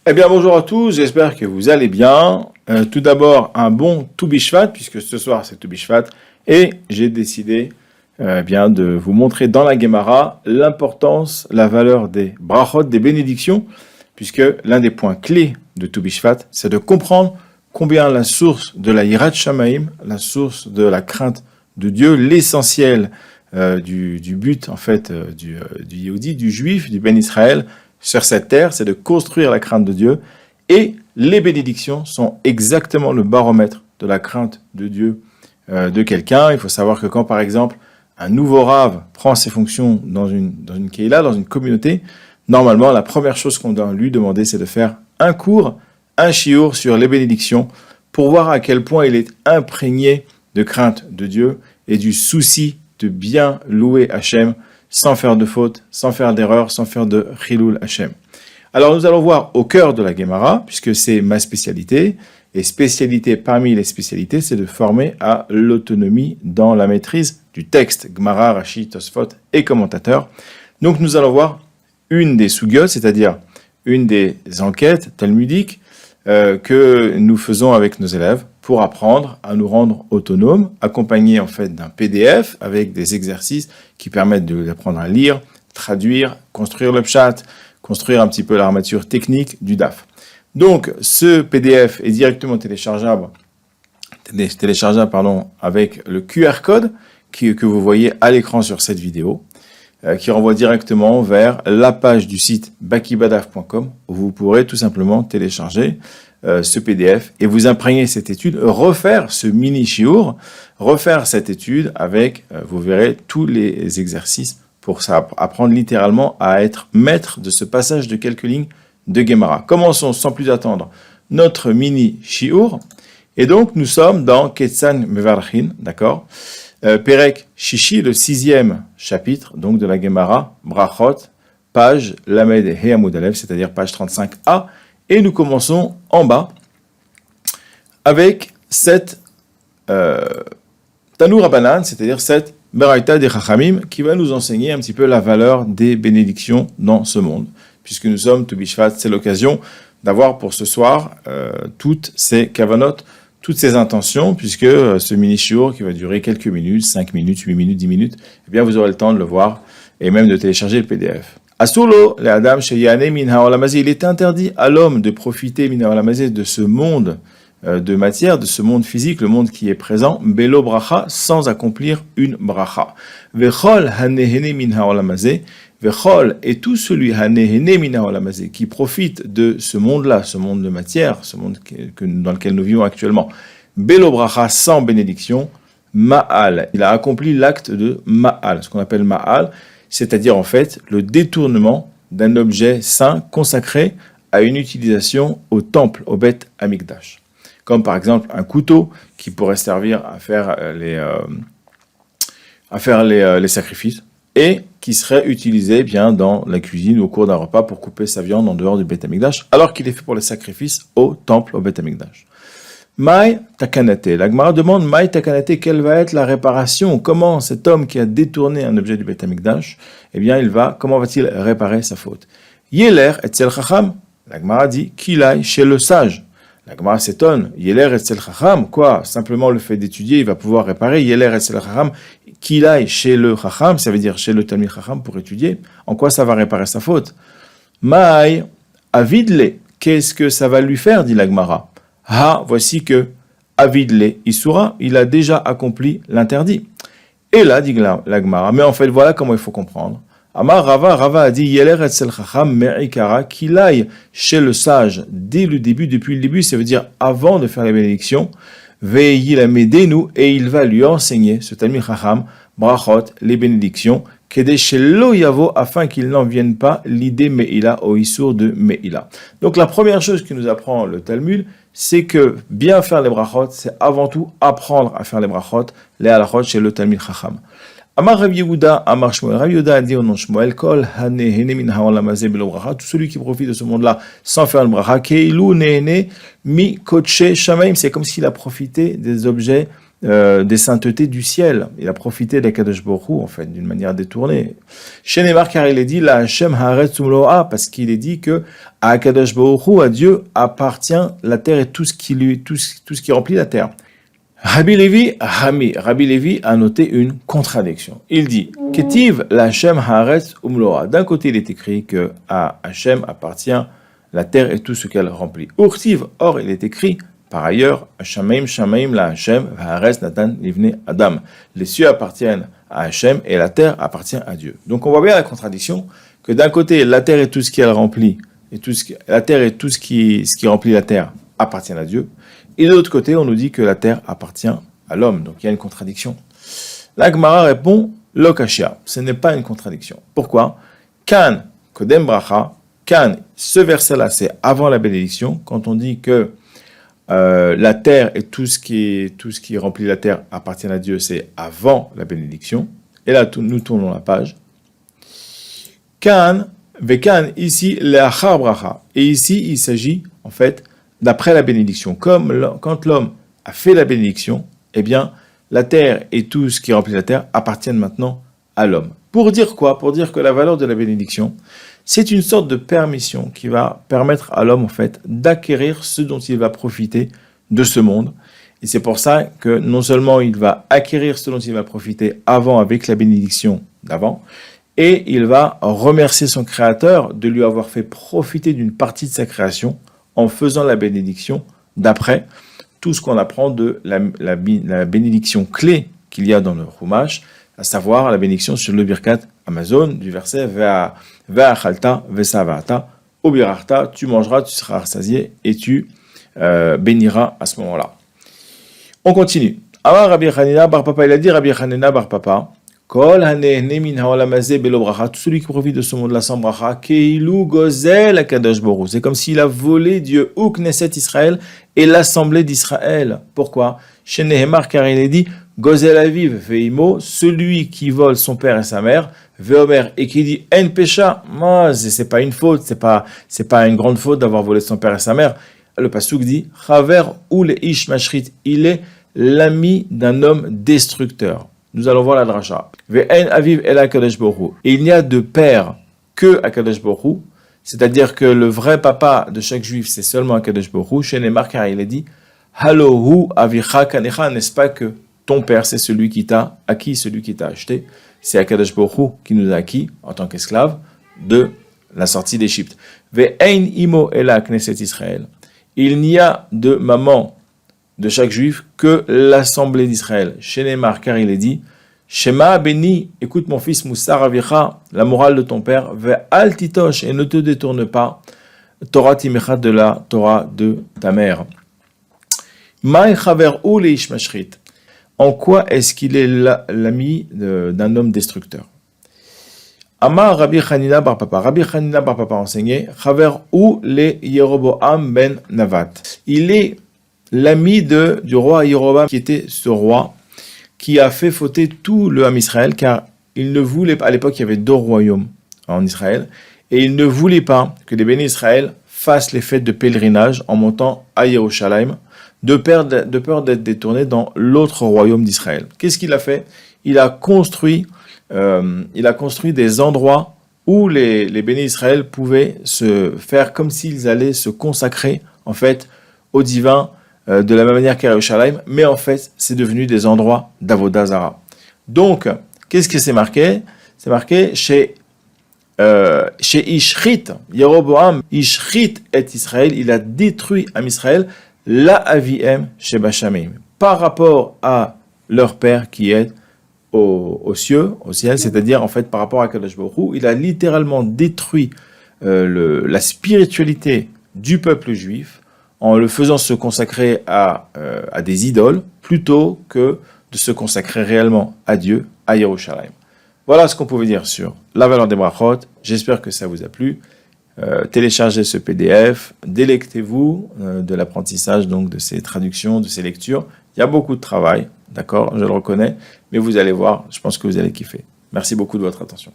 Eh bien, bonjour à tous, j'espère que vous allez bien. Tout d'abord, un bon Tou Bishvat, puisque ce soir c'est Tou Bishvat, et j'ai décidé bien de vous montrer dans la Gemara l'importance, la valeur des brachot, des bénédictions, puisque l'un des points clés de Tou Bishvat, c'est de comprendre combien la source de la Yirat Shamaim, la source de la crainte de Dieu, l'essentiel du but en fait du Yehudi, du Juif, du Ben Israël, sur cette terre, c'est de construire la crainte de Dieu. Et les bénédictions sont exactement le baromètre de la crainte de Dieu de quelqu'un. Il faut savoir que quand, par exemple, un nouveau rave prend ses fonctions dans une keila, dans une communauté, normalement, la première chose qu'on doit lui demander, c'est de faire un cours, un shiur sur les bénédictions pour voir à quel point il est imprégné de crainte de Dieu et du souci de bien louer Hachem sans faire de faute, sans faire d'erreur, sans faire de chilul Hachem. Alors nous allons voir au cœur de la Gemara, puisque c'est ma spécialité, et spécialité parmi les spécialités, c'est de former à l'autonomie dans la maîtrise du texte, Gemara, Rashi, Tosfot et commentateurs. Donc nous allons voir une des sugyot, c'est-à-dire une des enquêtes talmudiques que nous faisons avec nos élèves pour apprendre à nous rendre autonomes, accompagnés en fait d'un PDF avec des exercices qui permettent d'apprendre à lire, traduire, construire le pshat, construire un petit peu l'armature technique du DAF. Donc ce PDF est directement téléchargeable avec le QR code que vous voyez à l'écran sur cette vidéo, qui renvoie directement vers la page du site bakibadaf.com où vous pourrez tout simplement télécharger ce PDF et vous imprégner cette étude, refaire ce mini shiur, refaire cette étude avec, vous verrez, tous les exercices pour ça, apprendre littéralement à être maître de ce passage de quelques lignes de Gemara. Commençons sans plus attendre notre mini shiur et donc nous sommes dans Ketsan Mevarchin, d'accord, Perek Shishi, le 6e chapitre donc de la Gemara, Brachot, page Lamed He Amud Aleph, c'est-à-dire page 35a, et nous commençons en bas avec cette Tanu Rabbanan, c'est-à-dire cette Beraita des Chachamim, qui va nous enseigner un petit peu la valeur des bénédictions dans ce monde. Puisque nous sommes Tou Bishvat, c'est l'occasion d'avoir pour ce soir toutes ces kavanot, toutes ces intentions, puisque ce mini-shiur qui va durer quelques minutes, 5 minutes, 8 minutes, 10 minutes, eh bien vous aurez le temps de le voir et même de télécharger le PDF. Asulo, le Adam sheyane min ha'olamazé, il est interdit à l'homme de profiter min ha'olamazé de ce monde de matière, de ce monde physique, le monde qui est présent, belo bracha, sans accomplir une bracha. Vechol hanehene min ha'olamazé, Vechol et tout celui hanehene min ha'olamazé qui profite de ce monde-là, ce monde de matière, ce monde dans lequel nous vivons actuellement, belo bracha, sans bénédiction, ma'al, il a accompli l'acte de ma'al, ce qu'on appelle ma'al, c'est-à-dire en fait le détournement d'un objet saint consacré à une utilisation au temple, au Beth Amikdash. Comme par exemple un couteau qui pourrait servir à faire les sacrifices et qui serait utilisé bien dans la cuisine ou au cours d'un repas pour couper sa viande en dehors du Beth Amikdash, alors qu'il est fait pour les sacrifices au temple, au Beth Amikdash. Maï takanate. La Gemara demande Maï takanate, quelle va être la réparation? Comment cet homme qui a détourné un objet du Beth Amikdash, eh bien, comment va-t-il réparer sa faute? Yeler etzel chacham. La Gemara dit qu'il aille chez le sage. La Gemara s'étonne. Yeler etzel chacham, quoi? Simplement le fait d'étudier, il va pouvoir réparer. Yeler etzel chacham, qu'il aille chez le chacham, ça veut dire chez le talmid chacham pour étudier. En quoi ça va réparer sa faute? Maï avidle. Qu'est-ce que ça va lui faire, dit la Gemara? Ah, voici que Avidle Isura, il a déjà accompli l'interdit. Et là, dit la Gemara, mais en fait, voilà comment il faut comprendre. Amar Rava a dit Yeler etzel chacham me'ikara, qu'il aille chez le sage dès le début, depuis le début, ça veut dire avant de faire les bénédictions, ve'yil amedenu, et il va lui enseigner, ce talmid chacham, brachot, les bénédictions, Kede shelo yavo, afin qu'il n'en vienne pas l'idée me'ila, au issour de me'ila. Donc la première chose que nous apprend le Talmud, c'est que bien faire les brachot, c'est avant tout apprendre à faire les brachot, les halachot chez le Talmid Chacham. Amar Rav Yehuda, Amar Shmuel. Rav Yehuda a dit au nom Shmuel, Kol hanehene min ha'olamazé belo bracha, tout celui qui profite de ce monde-là sans faire une bracha, keilu nehene mi kodshe shamaim, c'est comme s'il a profité des objets des saintetés du ciel. Il a profité d'Akadosh Baruch Hu, en fait, d'une manière détournée. Chez Neymar, car il est dit, la Hashem Haaretz Umloa, parce qu'il est dit que à Akadosh Baruch Hu, à Dieu, appartient la terre et tout ce qui remplit la terre. Rabbi Lévi a noté une contradiction. Il dit, Ketiv la Hashem Haaretz Umloa. D'un côté, il est écrit que à Hashem appartient la terre et tout ce qu'elle remplit. Urtiv, or, il est écrit, par ailleurs, Shamaim la Hashem, Haaretz Natan Livne Adam. Les cieux appartiennent à Hashem et la terre appartient à Dieu. Donc on voit bien la contradiction que d'un côté, la terre et tout ce qu'elle remplit, la terre et tout ce qui remplit la terre appartiennent à Dieu. Et de l'autre côté, on nous dit que la terre appartient à l'homme. Donc il y a une contradiction. La Gemara répond, Lokashia. Ce n'est pas une contradiction. Pourquoi? Kan Kodem Bracha. Kan, ce verset-là, c'est avant la bénédiction. Quand on dit que la terre et tout ce qui remplit la terre appartient à Dieu, c'est avant la bénédiction. Et là, nous tournons la page. Kan, Vekan, ici, l'achar bracha. Et ici, il s'agit, en fait, d'après la bénédiction. Comme quand l'homme a fait la bénédiction, eh bien, la terre et tout ce qui remplit la terre appartiennent maintenant à l'homme. Pour dire quoi? Pour dire que la valeur de la bénédiction, c'est une sorte de permission qui va permettre à l'homme, en fait, d'acquérir ce dont il va profiter de ce monde. Et c'est pour ça que non seulement il va acquérir ce dont il va profiter avant avec la bénédiction d'avant, et il va remercier son Créateur de lui avoir fait profiter d'une partie de sa création en faisant la bénédiction d'après tout ce qu'on apprend de la bénédiction clé qu'il y a dans le Chumash, à savoir la bénédiction sur le Birkat Amazon, du verset Ve'achalta ve'savata, au birarta, tu mangeras, tu seras rassasié et tu béniras à ce moment-là. On continue. Amar Rabbi Hanina bar papa, il a dit Rabbi Hanina bar papa, Kol hanehne min ha'olam hazeh belo bracha, tout celui qui profite de ce monde-là sans bracha, keilu gozel akadosh baruch hu, c'est comme s'il a volé Dieu ou Knesset Israël et l'assemblée d'Israël. Pourquoi? Chez Nehemar, car il est dit Gozel aviv veimo, celui qui vole son père et sa mère, veomer, et qui dit en pécha, c'est pas une faute, c'est pas une grande faute d'avoir volé son père et sa mère. Le pasuk dit Chaver ou le ish mashrit, il est l'ami d'un homme destructeur. Nous allons voir la dracha. Ve'en aviv el akadosh baruch hu. Et il n'y a de père que Akadosh baruch hu, c'est-à-dire que le vrai papa de chaque juif, c'est seulement Akadosh baruch hu. Chez Neymar, car il a dit Halohu avicha kanecha, n'est-ce pas que ton père, c'est celui qui t'a acquis, celui qui t'a acheté. C'est Akadosh baruch hu qui nous a acquis en tant qu'esclaves de la sortie d'Égypte. Ve'ein imo ela Knesset Israël. Il n'y a de maman de chaque juif que l'assemblée d'Israël. Chez Neymar, car il est dit Shema béni, écoute mon fils Moussar avicha, la morale de ton père, ve'al titosh, et ne te détourne pas, Torah timecha, de la Torah de ta mère. Maï chaver ou le ish mashrit. En quoi est-ce qu'il est l'ami d'un homme destructeur? Amar Rabbi Hanina bar papa. Rabbi Hanina bar papa enseignait Chaver ou le Yeroboam ben Navat. Il est l'ami du roi Yeroboam, qui était ce roi qui a fait fauter tout le Ham Israël, car il ne voulait pas, à l'époque il y avait 2 royaumes en Israël, et il ne voulait pas que les bénis Israël fassent les fêtes de pèlerinage en montant à Yerushalayim, de peur d'être détourné dans l'autre royaume d'Israël. Qu'est-ce qu'il a fait? Il a construit des endroits où les bénis Israël pouvaient se faire comme s'ils allaient se consacrer en fait au divin de la même manière qu'à Yerushalayim, mais en fait c'est devenu des endroits d'Avodah Zara. Donc, qu'est-ce que c'est marqué? C'est marqué chez Ishrit, Yeroboam, Ishrit et Israël, il a détruit Am Israël, la aviem sheba shamim, par rapport à leur père qui est aux cieux, au ciel, c'est-à-dire en fait par rapport à Kadosh Baruch Hu, il a littéralement détruit la spiritualité du peuple juif en le faisant se consacrer à des idoles plutôt que de se consacrer réellement à Dieu, à Yerushalayim. Voilà ce qu'on pouvait dire sur la valeur des brachot. J'espère que ça vous a plu. Téléchargez ce PDF, délectez-vous de l'apprentissage donc de ces traductions, de ces lectures. Il y a beaucoup de travail, d'accord, je le reconnais, mais vous allez voir, je pense que vous allez kiffer. Merci beaucoup de votre attention.